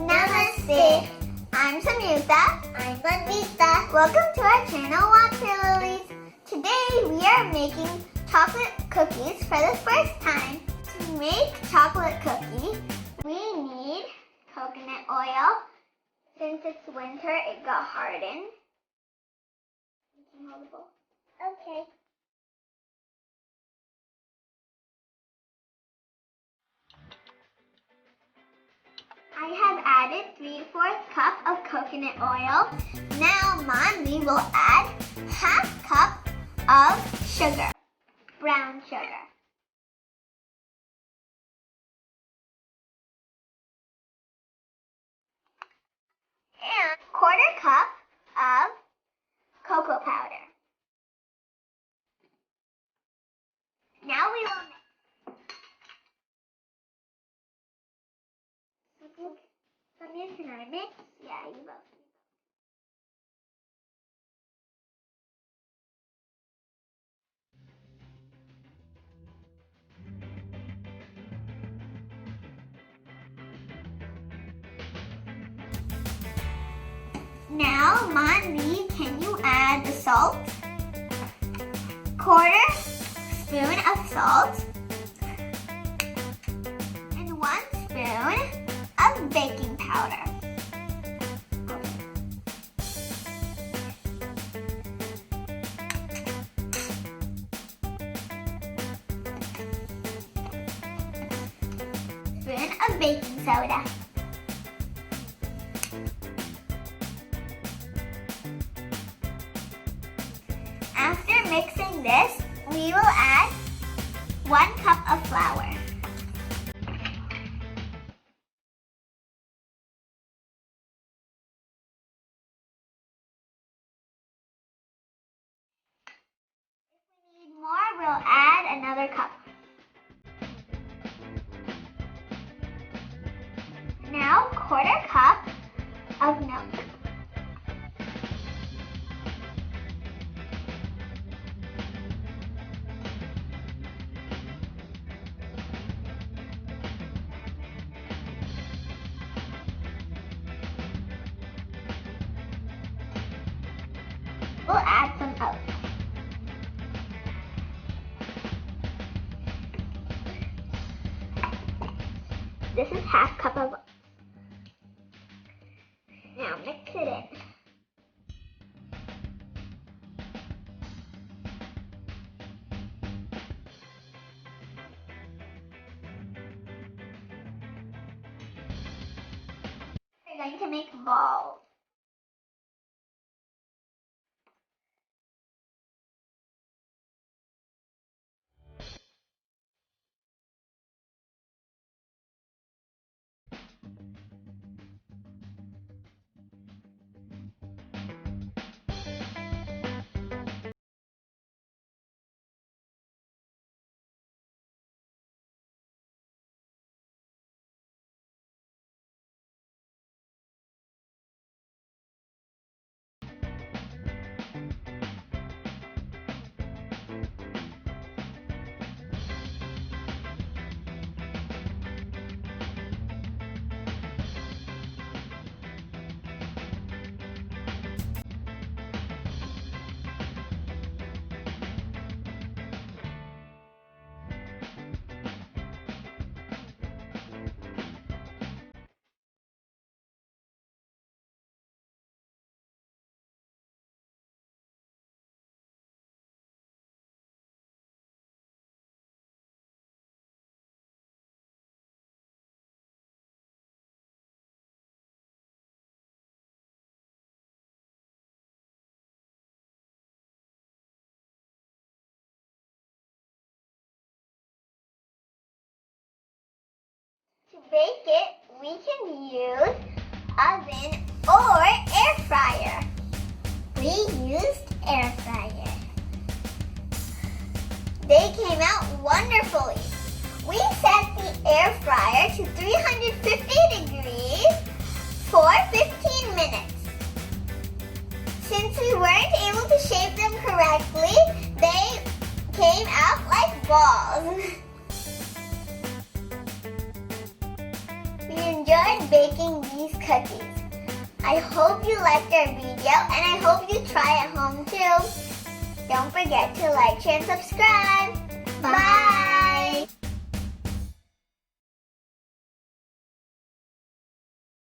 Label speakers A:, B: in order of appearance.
A: Namaste. I'm Samyuta. I'm Vandita. Welcome to our channel, Water Lilies. Today we are making chocolate cookies for the first time. To make chocolate cookies, we need coconut oil. Since it's winter, it got hardened. You can hold the bowl. Okay. I have added 3/4 cup of coconut oil. Now, Mommy will add 1/2 cup of sugar, brown sugar. And 1/4 cup of cocoa powder. Now we will mix. Samir, can I mix? Yeah, you both. Now, Mommy, can you add the salt? 1/4 spoon of salt and 1 spoon of baking powder. Spoon of baking soda. After mixing this, we will add 1 cup of flour. If we need more, we'll add another cup. Now, 1/4 cup of milk. We'll add some oats. This is 1/2 cup of oats. Now mix it in. We're going to make balls. To bake it, we can use oven or air fryer. We used air fryer. They came out wonderfully. We set the air fryer to 350 degrees for 15 minutes. Since we weren't able to shape them correctly, they came out like balls. We enjoyed baking these cookies. I hope you liked our video and I hope you try at home too. Don't forget to like, share, and subscribe. Bye!